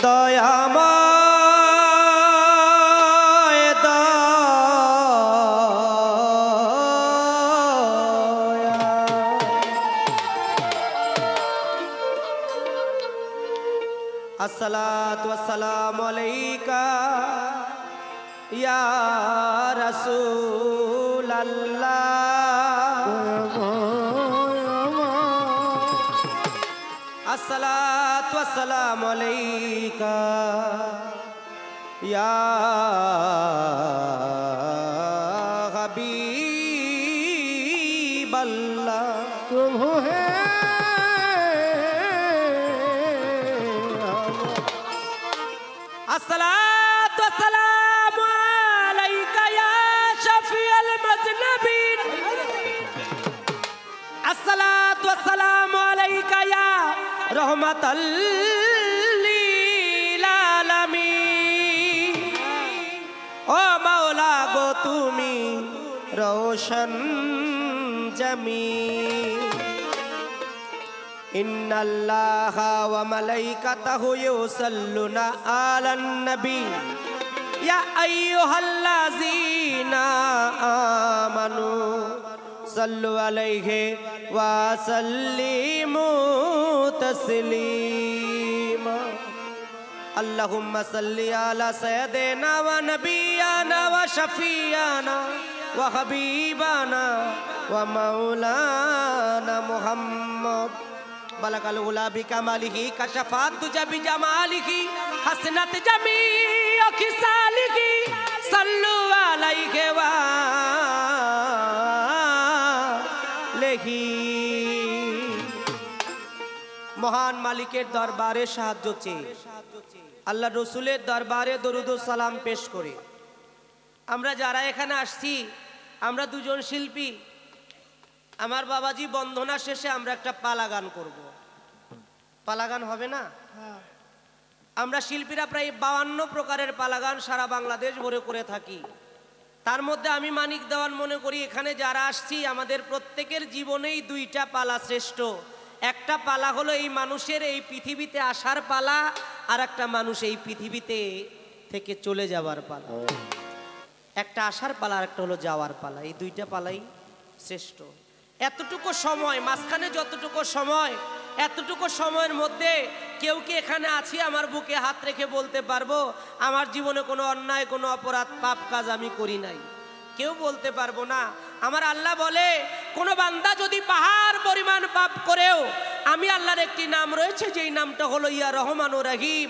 দয়াময় দয়া। আসসালাতু ওয়াসসালামু আলাইকা ইয়া রাসূলাল্লাহ। আসসালাতু ওয়াসসালামু আলাইকা ইয়া হাবিবাল্লাহ। প্রভু হে আসসালাতু ওয়াসসালামু আলাইকা ইয়া শাফিউল মুজনবিন। আসসালাতু ওয়াসসালামু আলাইকা ইয়া রহমাতাল লিল আলামিন। ও মাওলা গো তুমি রওশন জমিন। ইন্নাল্লাহা ওয়া মালাইকাতাহু ইউসাল্লুনা আলান নবী ইয়া আইয়ুহাল্লাযীনা আমানু সাল্লু আলাইহি ওয়া সাল্লিমু তাসলিমা। আল্লাহুম্মা সাল্লি আলা সাইয়্যিদিনা ওয়া নাবিয়্যিনা ওয়া শাফিয়ানা ওয়া হাবিবানা ওয়া মাওলানা মুহাম্মদ। বালাকাল উলা বিকামালিহি কাশাফাত তুজা বিজামালিহি হাসনাত জামিউ খিসালিহি সাল্লু আলাইহি ওয়া আলিহি। মহান মালিকের দরবারে সাহায্য চেয়ে আল্লাহ রসুলের দরবারে দরুদ ও সালাম পেশ করে আমরা যারা এখানে আসছি, আমরা দুজন শিল্পী, আমার বাবাজি বন্ধনা শেষে আমরা একটা পালা গান করব। পালা গান হবে না? আমরা শিল্পীরা প্রায় 52 প্রকারের পালা গান সারা বাংলাদেশ ভরে করে থাকি। তার মধ্যে আমি মানিক দেওয়ান মনে করি এখানে যারা আসছি আমাদের প্রত্যেকের জীবনেই 2টা পালা শ্রেষ্ঠ। একটা পালা হলো এই মানুষের এই পৃথিবীতে আসার পালা, আর একটা মানুষ এই পৃথিবীতে থেকে চলে যাওয়ার পালা। একটা আসার পালা আর একটা হলো যাওয়ার পালা। এই 2টা পালাই শ্রেষ্ঠ। এতটুকু সময় মাঝখানে যতটুকু সময়, এতটুকু সময়ের মধ্যে কেউ কি এখানে আছি আমার বুকে হাত রেখে বলতে পারবো আমার জীবনে কোনো অন্যায়, কোনো অপরাধ, পাপ কাজ আমি করি নাই? কেউ বলতে পারবো না। আমার আল্লাহ বলে কোনো বান্দা যদি পাহাড় পরিমাণ পাপ করেও আমি আল্লাহর একটি নাম রয়েছে, যেই নামটা হলো ইয়া রহমানুর রহিম,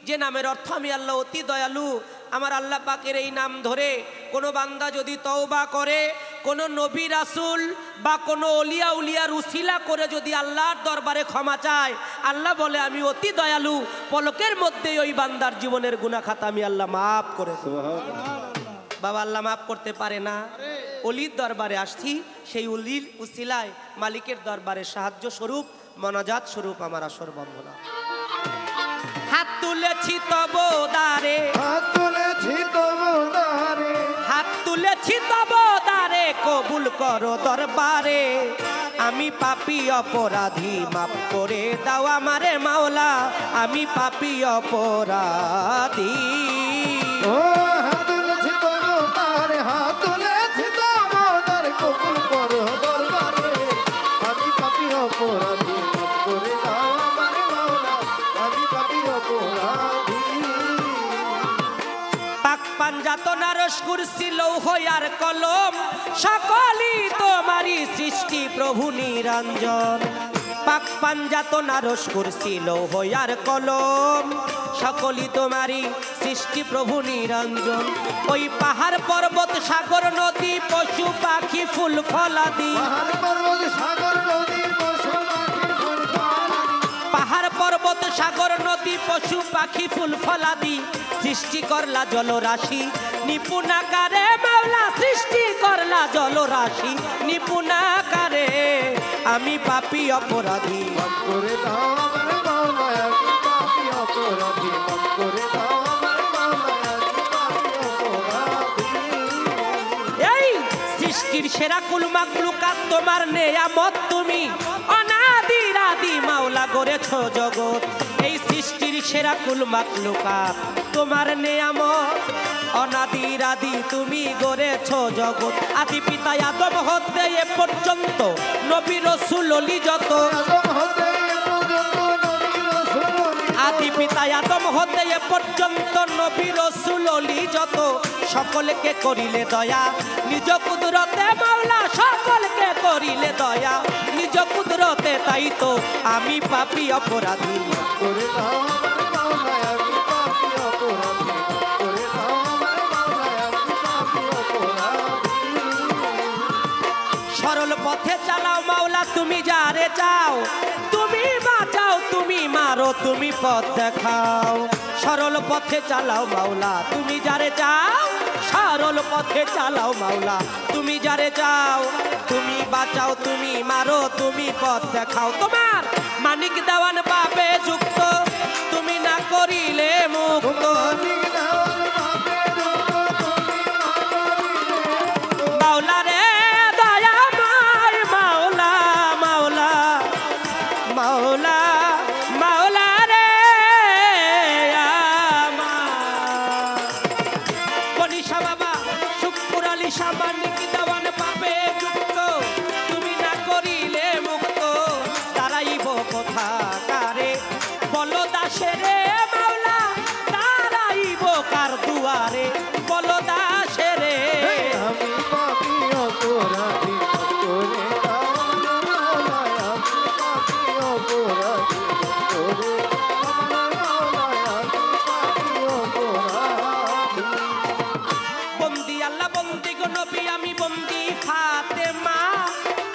যে নামের অর্থ আমি আল্লাহ অতি দয়ালু। আমার আল্লাহ পাকের এই নাম ধরে কোনো বান্দা যদি তওবা করে, কোনো নবী রাসূল বা কোনো অলিয়া উলিয়ার উসিলা করে যদি আল্লাহর দরবারে ক্ষমা চায়, আল্লাহ বলে আমি অতি দয়ালু, পলকের মধ্যে ওই বান্দার জীবনের গুনাহ খাতা আমি আল্লাহ মাফ করে দেব। বাবা আল্লাহ মাফ করতে পারে না? অলির দরবারে আসছি, সেই অলির উসিলায় মালিকের দরবারে সাহায্য স্বরূপ, মনাজাত স্বরূপ আমার আসর বন্ধনা। হাত তুলেছি তব দ্বারে, হাত তুলেছি তবু দ্বারে, হাত তুলেছি তব দ্বারে, কবুল করো দরবারে। আমি পাপী অপরাধী, মাফ করে দাও আমারে মাওলা, আমি পাপী অপরাধী। ও হাত তুলেছি তবু দ্বারে, হাত তুলেছি তবু দ্বারে, কবুল করো দরবারে। আমি পাপী অপরাধী, মাফ করে দাও আমারে মাওলা, আমি পাপী অপরাধী। পাক পাঞ্জাতনা রসকুর ছিল হইয়ার কলম, সকলই তোমারই সৃষ্টি প্রভু নিরঞ্জন। পাক পাঞ্জাতনা রসকুর ছিল হইয়ার কলম, সকলই তোমারই সৃষ্টি প্রভু নিরঞ্জন। ওই পাহাড় পর্বত সাগর নদী পশু পাখি ফুল ফলাদি, পাহাড় পর্বত সাগর নদী পশু পাখি ফুল ফলাদি, পাহাড় পর্বত সাগর নদী পশু পাখি ফুল ফলাদি সৃষ্টি করলা জলরাশি নিপুণাকারে মাওলা, সৃষ্টি করলা জলরাশি নিপুণাকারে। আমি পাপী অপরাধী, মাফ করে দাও আমারে মাওলা, আমি পাপী অপরাধী, মাফ করে দাও আমারে মাওলা, আমি পাপী অপরাধী। এই সৃষ্টির সেরা কুল মাকলুকাত তোমার নেয়ামত তুমি, অনাদির আদি মাওলা গড়েছ জগৎ, এই সৃষ্টির সেরা কুল মাখলুকাত তোমার নেয়ামত, অনাদির আদি তুমি গড়েছ জগৎ। আদি পিতা আদম হতে এ পর্যন্ত নবী রাসূল ওলি যত, আদি পিতা আদম হতে এ পর্যন্ত নবী রাসূল ওলি যত, সকলকে করিলে দয়া নিজ কুদরতে মাওলা, সকলকে করিলে দয়া নিজ কুদরতে, তাই তো আমি পাপী অপরাধী। করে দাও আমার মাওলা, আমি পাপী অপরাধী, করে দাও আমার মাওলা, আমি পাপী অপরাধী। সরল পথে চালাও মাওলা তুমি যারে চাও, তুমি বাঁচাও তুমি মারো তুমি পথ দেখাও। সরল পথে চালাও মাওলা তুমি যারে চাও, সরল পথে চালাও মাওলা তুমি যারে চাও, তুমি বাঁচাও তুমি মারো তুমি পথ দেখাও। তোমার মানিক দেওয়ান পাবে যুক্ত, তুমি না করিলে মুক্ত। মাওলা রে দয়াময় মাওলা, মাওলা মাওলা মাওলা রে আমার কনিশা বাবা শুক্কুর আলী সামানিক দেওয়ান পাবে যুক্ত, তুমি না করিলে মুক্ত। তারাইব কোথা কারে বলো দাসে রে মাওলা, তারাইব কার দুয়ারে বলো দাসে রে। আমি পাপী অপরাধী, করে দাও আমার মাওলা, আমি পাপী অপরাধী, করে দাও আমার মাওলা, আমি পাপী অপরাধী। বন্দি আল্লাহ বন্দি গো নবী আমি বন্দি ফাতেমা,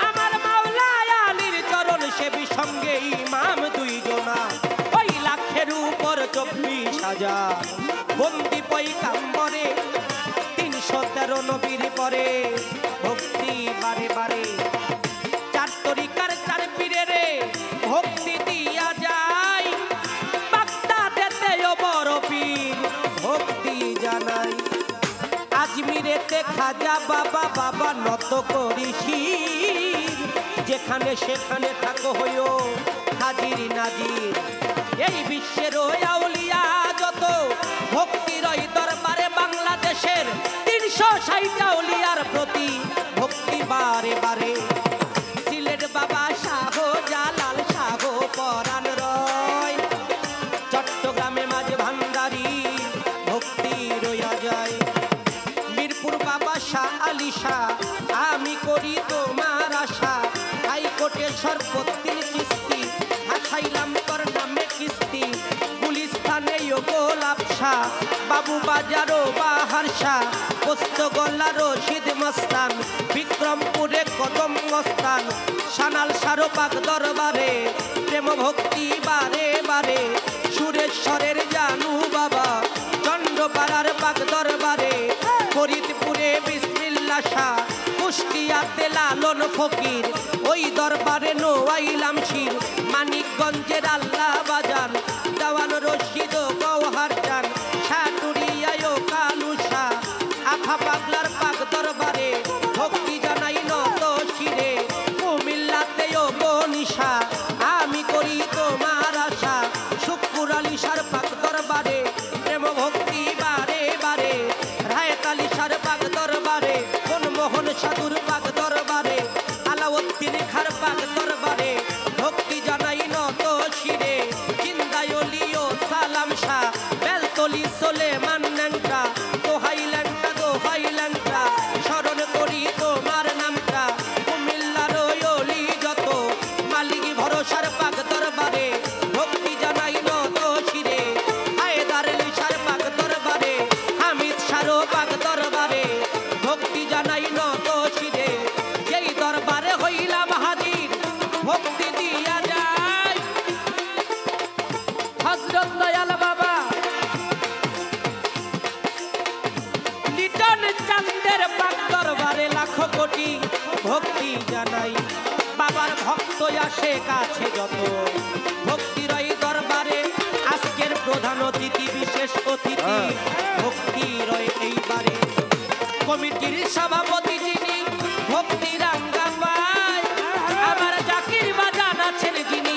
আমার মাওলা আলীর চরণ সেবী সঙ্গে ইমাম দুইজনা, ওই লাখের উপর 24,000 বন্দি পয়গাম্বরে, 313 নবীর পরে ভক্তি বারে বারে, 4 তরিকার 4 পীরে রে ভক্তি দিয়া যায়, বাগদাদেতেও বড় পীর ভক্তি জানাই। আজমিরেতে খাজা বাবা বাবা নত করিসি, যেখানে সেখানে থাকো হইও হাজির নাজির। এই বিশ্বের আউলিয়া যত ভক্তির ওই দরবারে, বাংলাদেশের 360 আউলিয়ার প্রতি ভক্তি বারে বারে। সিলেট বাবা শাহ জালাল শাহ পরাণ রয়, চট্টগ্রামে মাঝে ভান্ডারি ভক্তি রইয়া যায়। মিরপুর বাবা শাহ আলী শাহ, আমি করি তোমার আশা, হাইকোর্টে সর্বত্রিন কিস্তি, হাসাইলাম তোর নামে কিস্তি। গুলিস্তানে গোলাপ শাহ, বাবু বাজারও বাহার শাহ, পোস্ত গল্লা রশিদ মস্তান, বিক্রমপুরে কদম মস্তান, সানাল সারো পাক দরবারে প্রেম ভক্তি বারে বারে। সুরেশ্বরের জানু বাবা, চন্দ্রপাড়ার পাক দরবারে, ফরিদপুরে বিসমিল্লাহ শাহ, কুষ্টিয়াতে লালন ফকির, ওই দরবারে নোয়াইলাম শির। মানিকগঞ্জের আল্লাহ বাজার, দেওয়ান রশিদ গৌহার চান, সাটুরিয়ায় কালু শাহ, আখা পাগলার পাক দরবারে ভক্তি জানাই নত শিরে। কুমিল্লাতেও বনিশা, আমি করি তোমার আশা, শুক্কুর আলী শাহর পাক দরবারে প্রেম ভক্তি বারে বারে। রায়তালি শাহর পাক দরবারে, মনমোহন সাধুর পাক দরবারে, আলাউদ্দিন খার পাক দরবারে ভক্তি জানাই নত শিরে। জিন্দায়লিও সালাম শাহ, বেলতলি সোলেমান ন্যাংটা, দোহাইল্যাংটা দোহাইল্যাংটা, স্মরণ করি তোমার নামটা। কুমিল্লার ওলি যত মালিক ভরসার পাক দরবারে ভক্তি জানাই নত শিরে। হায়দার লিশার পাক দরবারে, হামিদ শাহর পাক দরবারে ভক্তি জানাই নত শিরে। যেই দরবারে হইলাম হাজির ভক্তি দিয়া যায়। হযরত দয়াল বাবা লিটন চাঁদের পাক দরবারে লাখো কোটি ভক্তি জানাই। বাবার ভক্ত আসে কাছে যত, ভক্তির ওই দরবারে আজকের প্রধান অতিথি বিশেষ অতিথি ভক্তি রয় এইবারে। কমিটির সভাপতি যিনি ভক্তি রাঙ্গা পায়, আমার জাকির বাজান আছেন যিনি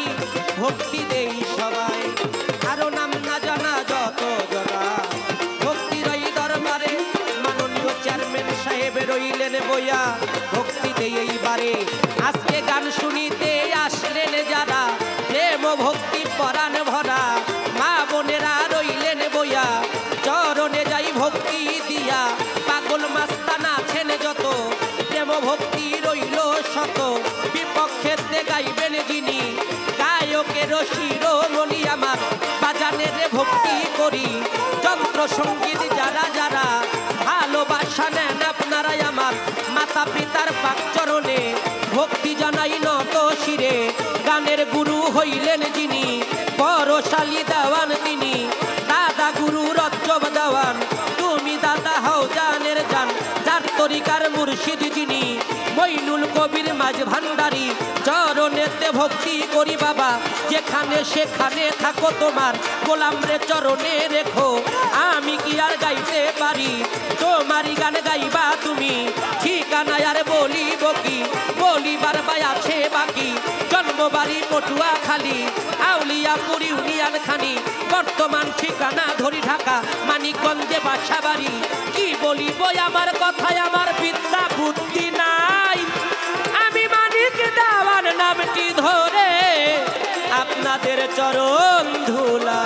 শিরোমণি আমার বাজানের ভক্তি করি যন্ত্র সঙ্গীত যারা যারা ভালোবাসা নেন আপনারাই আমার মাতা পিতার পাক চরণে ভক্তি জানাই নত শিরে গানের গুরু হইলেন যিনি পরশালী দেওয়ান তিনি দাদা গুরু রজ্জব দেওয়ান তুমি দাদা হও জানের জান যার তরিকার মুর্শিদ যিনি মইনুল কবির মাঝ ভান্ডারী চরণেতে ভক্তি করি বাবা যেখানে সেখানে থাকো তোমার গোলাম রে চরণে রেখো আমি কি আর গাইতে পারি তোমারই গান গাইবা তুমি ঠিকানায় আর বলিব কি বলিবার বাই আছে বাকি জন্মবাড়ি পটুয়া খালি আউলিয়াপুর ইউনিয়ন খানি বর্তমান ঠিকানা ধরি ঢাকা মানিকগঞ্জে বাসা বাড়ি কি বলিব আমার কথায় আমার বিদ্যা বুদ্ধি নাই আমি মানিক দেওয়ান নামটি ধরে আপনাদের চরণ ধুলা